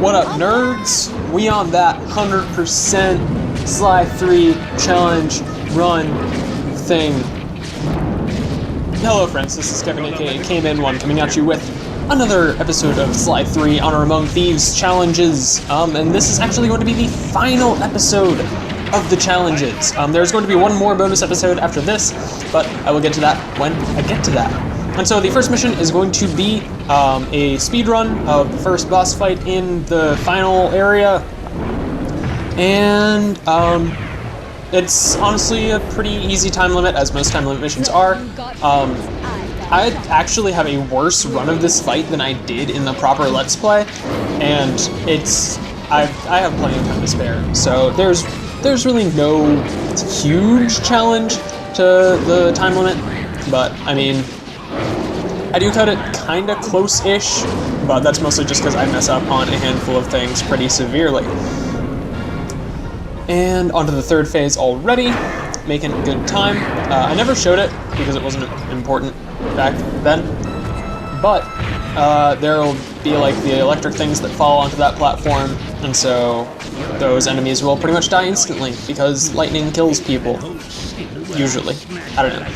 What up, nerds? We on that 100% Sly 3 challenge run thing. Hello friends, this is Kevin aka KMN1 coming at you with another episode of Sly 3 Honor Among Thieves challenges. And this is actually going to be the final episode of the challenges. There's going to be one more bonus episode after this, but I will get to that when I get to that. And so the first mission is going to be a speed run of the first boss fight in the final area. And it's honestly a pretty easy time limit, as most time limit missions are. I actually have a worse run of this fight than I did in the proper Let's Play, and I have plenty of time to spare. So there's really no huge challenge to the time limit, but I mean, I do cut it kinda close-ish, but that's mostly just because I mess up on a handful of things pretty severely. And onto the third phase already, making good time. I never showed it because it wasn't important back then, but there'll be like the electric things that fall onto that platform, and so those enemies will pretty much die instantly because lightning kills people, usually. I don't know.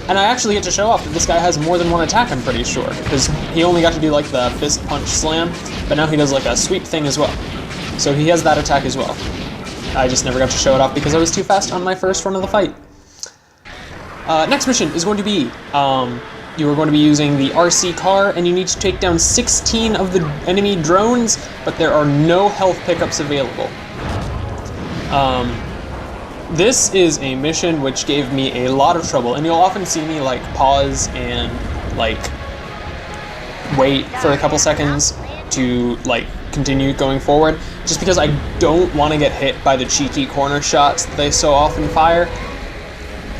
And I actually get to show off that this guy has more than one attack, I'm pretty sure, because he only got to do like the fist punch slam, but now he does like a sweep thing as well. So he has that attack as well. I just never got to show it off because I was too fast on my first run of the fight. Next mission is going to be, you are going to be using the RC car, and you need to take down 16 of the enemy drones, but there are no health pickups available. This is a mission which gave me a lot of trouble, and you'll often see me like pause and like wait for a couple seconds to like continue going forward, just because I don't want to get hit by the cheeky corner shots that they so often fire.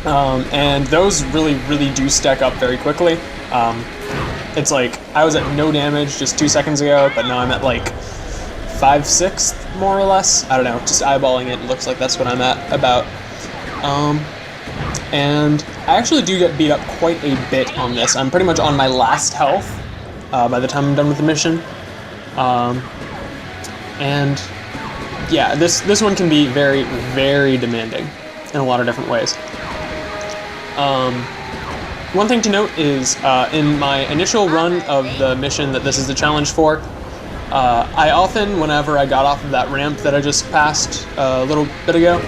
And those really do stack up very quickly. It's like I was at no damage just 2 seconds ago, but now I'm at like 5/6 more or less. I don't know, just eyeballing it looks like that's what I'm at about. And I actually do get beat up quite a bit on this. I'm pretty much on my last health by the time I'm done with the mission. And yeah, this one can be very demanding in a lot of different ways. One thing to note is in my initial run of the mission that this is the challenge for, I often, whenever I got off of that ramp that I just passed a little bit ago,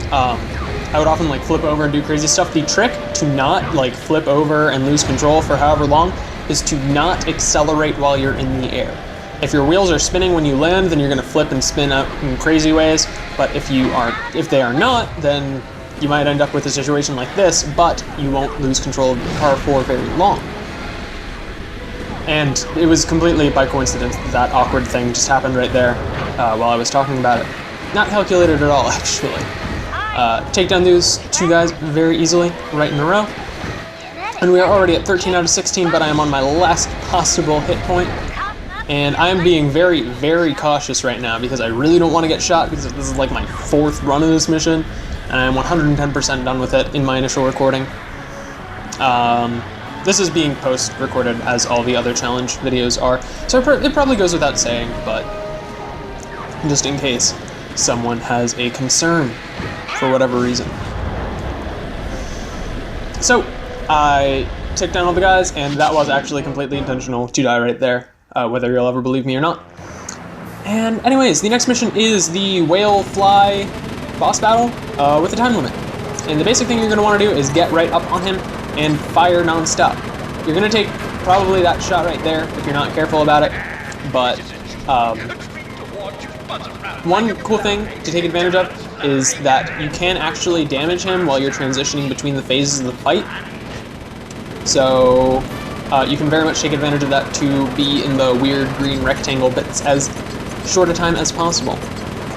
I would often like flip over and do crazy stuff. The trick to not like flip over and lose control for however long is to not accelerate while you're in the air. If your wheels are spinning when you land, then you're gonna flip and spin out in crazy ways, but if they are not, then you might end up with a situation like this, but you won't lose control of the car for very long. And it was completely by coincidence that awkward thing just happened right there while I was talking about it. Not calculated at all, actually. Take down these two guys very easily, right in a row. And we are already at 13 out of 16, but I am on my last possible hit point. And I am being very cautious right now because I really don't want to get shot, because this is like my 4th run of this mission, and I am 110% done with it in my initial recording. This is being post-recorded, as all the other challenge videos are, so it probably goes without saying, but just in case someone has a concern for whatever reason. So, I took down all the guys, and that was actually completely intentional to die right there, whether you'll ever believe me or not. And anyways, the next mission is the whale fly boss battle with a time limit. And the basic thing you're going to want to do is get right up on him and fire non-stop. You're going to take probably that shot right there if you're not careful about it, but one cool thing to take advantage of is that you can actually damage him while you're transitioning between the phases of the fight. So you can very much take advantage of that to be in the weird green rectangle bits as short a time as possible,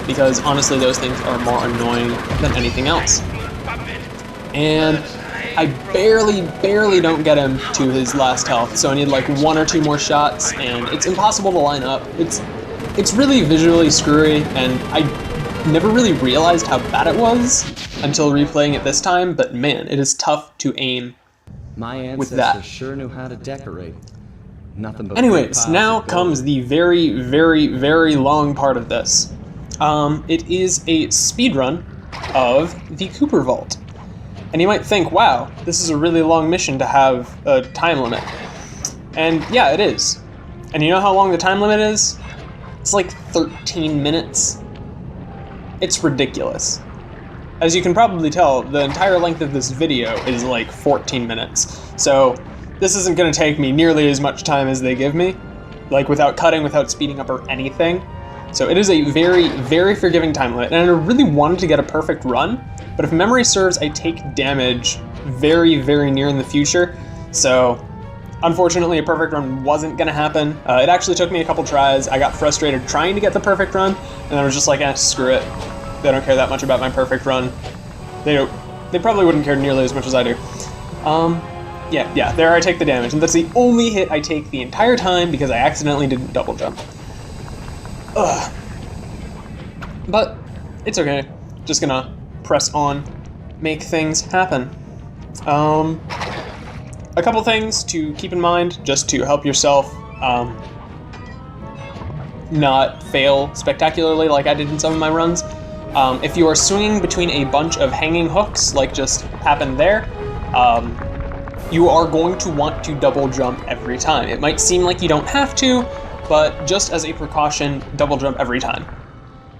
because honestly those things are more annoying than anything else. And I barely don't get him to his last health, so I need like 1 or 2 more shots, and it's impossible to line up. It's really visually screwy, and I never really realized how bad it was until replaying it this time, but man, it is tough to aim My with that. ancestors sure knew how to decorate. Nothing but Anyways, now comes the very, very, very long part of this. It is a speedrun of the Cooper Vault. And you might think, wow, this is a really long mission to have a time limit. And yeah, it is. And you know how long the time limit is? It's like 13 minutes. It's ridiculous. As you can probably tell, the entire length of this video is like 14 minutes. So this isn't gonna take me nearly as much time as they give me, like without cutting, without speeding up or anything. So it is a very, very forgiving time limit, and I really wanted to get a perfect run, but if memory serves, I take damage very, very near in the future. So unfortunately, a perfect run wasn't gonna happen. It actually took me a couple tries. I got frustrated trying to get the perfect run, and I was just like, screw it. They don't care that much about my perfect run. They probably wouldn't care nearly as much as I do. Yeah, there I take the damage, and that's the only hit I take the entire time because I accidentally didn't double jump. Ugh. But it's okay. Just gonna press on, make things happen. A couple things to keep in mind, just to help yourself not fail spectacularly like I did in some of my runs. If you are swinging between a bunch of hanging hooks, like just happened there, you are going to want to double jump every time. It might seem like you don't have to, but just as a precaution, double jump every time.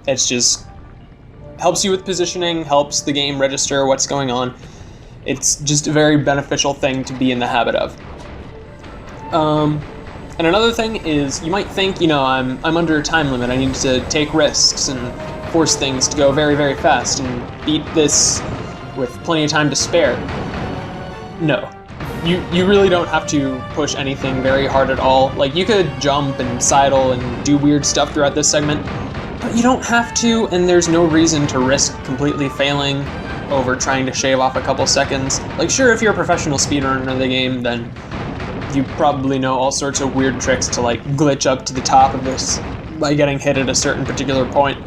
It's just helps you with positioning, helps the game register what's going on. It's just a very beneficial thing to be in the habit of. And another thing is, you might think, I'm under a time limit. I need to take risks and force things to go very, very fast and beat this with plenty of time to spare. No. You really don't have to push anything very hard at all. Like, you could jump and sidle and do weird stuff throughout this segment, but you don't have to, and there's no reason to risk completely failing over trying to shave off a couple seconds. Like, sure, if you're a professional speedrunner of the game, then you probably know all sorts of weird tricks to, like, glitch up to the top of this by getting hit at a certain particular point,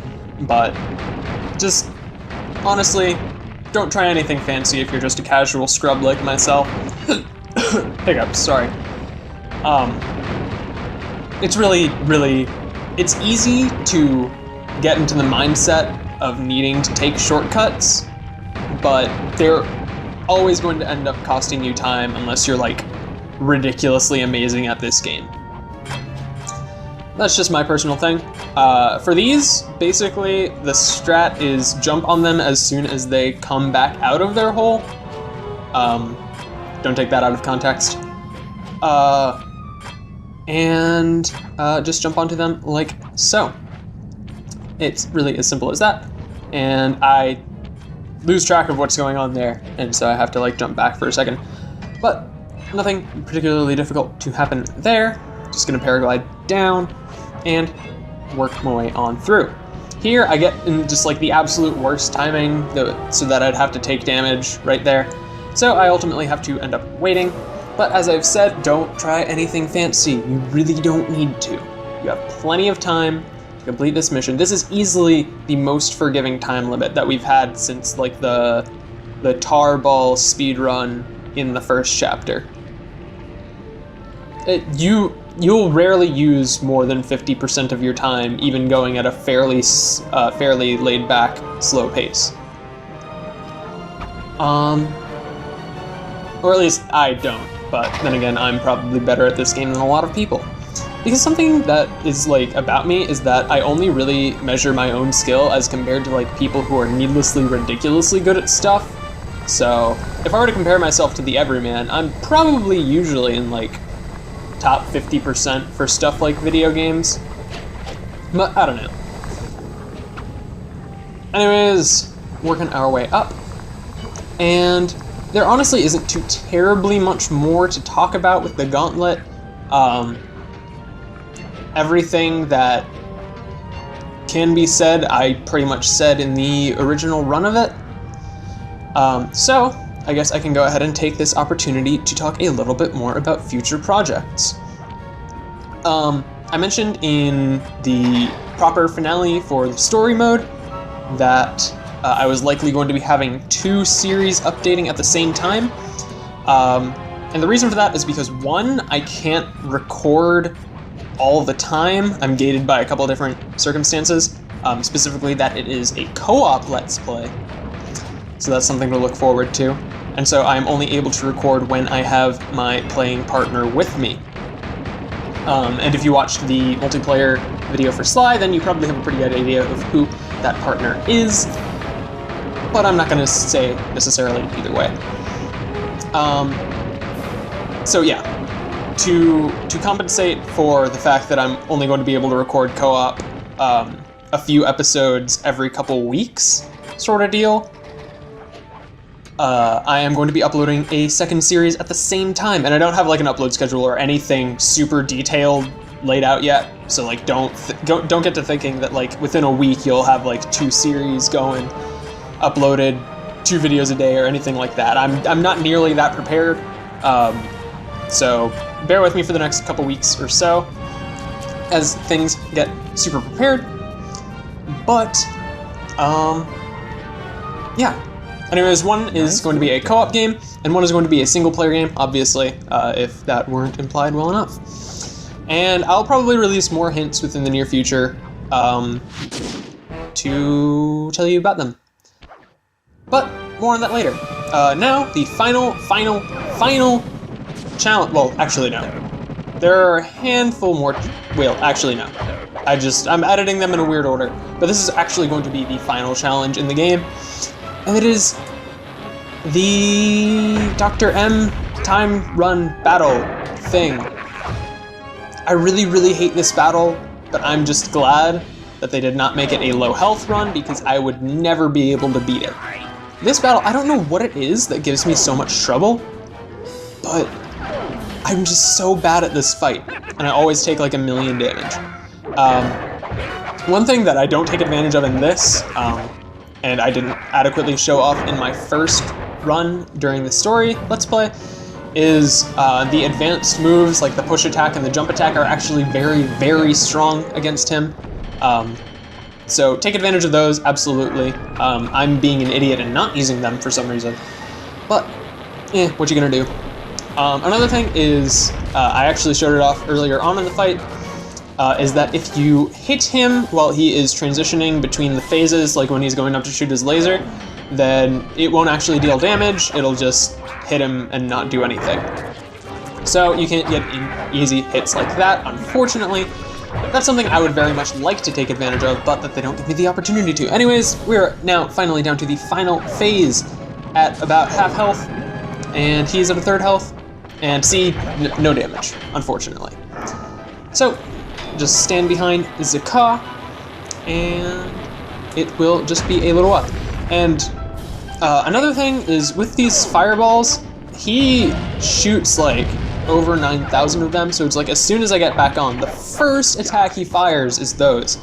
but just, honestly, don't try anything fancy if you're just a casual scrub like myself. Hiccups, sorry. It's really, it's easy to get into the mindset of needing to take shortcuts, but they're always going to end up costing you time unless you're like ridiculously amazing at this game. That's just my personal thing. For these, basically the strat is jump on them as soon as they come back out of their hole. Don't take that out of context. And just jump onto them like so. It's really as simple as that. And I lose track of what's going on there, and so I have to like jump back for a second. But nothing particularly difficult to happen there. Just gonna paraglide down and work my way on through. Here I get in just like the absolute worst timing so that I'd have to take damage right there. So I ultimately have to end up waiting. But as I've said, don't try anything fancy. You really don't need to. You have plenty of time to complete this mission. This is easily the most forgiving time limit that we've had since like the Tarball speedrun in the first chapter. You'll rarely use more than 50% of your time, even going at a fairly laid back, slow pace. Or at least I don't, but then again, I'm probably better at this game than a lot of people. Because something that is like about me is that I only really measure my own skill as compared to like people who are needlessly, ridiculously good at stuff. So if I were to compare myself to the everyman, I'm probably usually in like top 50% for stuff like video games. But I don't know. Anyways, working our way up. And there honestly isn't too terribly much more to talk about with the gauntlet. Everything that can be said, I pretty much said in the original run of it. So I guess I can go ahead and take this opportunity to talk a little bit more about future projects. I mentioned in the proper finale for the story mode that I was likely going to be having 2 series updating at the same time. And the reason for that is because, one, I can't record all the time. I'm gated by a couple of different circumstances, specifically that it is a co-op Let's Play. So that's something to look forward to. And so I'm only able to record when I have my playing partner with me. And if you watched the multiplayer video for Sly, then you probably have a pretty good idea of who that partner is. But I'm not going to say necessarily either way. So yeah, to compensate for the fact that I'm only going to be able to record co-op a few episodes every couple weeks, sort of deal, I am going to be uploading a second series at the same time, and I don't have like an upload schedule or anything super detailed laid out yet. So like, don't get to thinking that like within a week you'll have like 2 series going, uploaded, 2 videos a day or anything like that. I'm not nearly that prepared. So bear with me for the next couple weeks or so as things get super prepared. But yeah. Anyways, one is going to be a co-op game, and one is going to be a single-player game, obviously, if that weren't implied well enough. And I'll probably release more hints within the near future to tell you about them. But more on that later. Now, the final challenge. Well, actually, no. There are a handful more. Well, actually, no. I'm editing them in a weird order. But this is actually going to be the final challenge in the game. And it is the Dr. M time run battle thing. I really, really hate this battle, but I'm just glad that they did not make it a low health run because I would never be able to beat it. This battle, I don't know what it is that gives me so much trouble, but I'm just so bad at this fight, and I always take like 1,000,000 damage. One thing that I don't take advantage of in this, and I didn't adequately show off in my first run during the story Let's Play, is the advanced moves like the push attack and the jump attack are actually very, very strong against him. So take advantage of those, absolutely. I'm being an idiot and not using them for some reason. But, what you gonna do? Another thing is, I actually showed it off earlier on in the fight, is that if you hit him while he is transitioning between the phases, like when he's going up to shoot his laser, then it won't actually deal damage, it'll just hit him and not do anything. So you can't get easy hits like that, unfortunately. That's something I would very much like to take advantage of, but that they don't give me the opportunity to. Anyways, we're now finally down to the final phase at about half health, and he's at a third health, and see, no damage, unfortunately. So, just stand behind Zakah, and it will just be a little while. And another thing is with these fireballs, he shoots like over 9,000 of them, so it's like as soon as I get back on, the first attack he fires is those.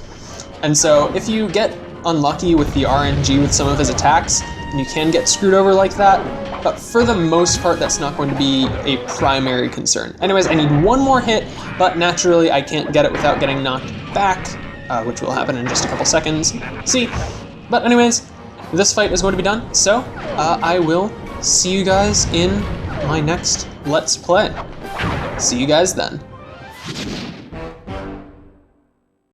And so if you get unlucky with the RNG with some of his attacks, then you can get screwed over like that, but for the most part, that's not going to be a primary concern. Anyways, I need one more hit, but naturally I can't get it without getting knocked back, which will happen in just a couple seconds. See? But anyways, this fight is going to be done, so I will see you guys in my next Let's Play. See you guys then.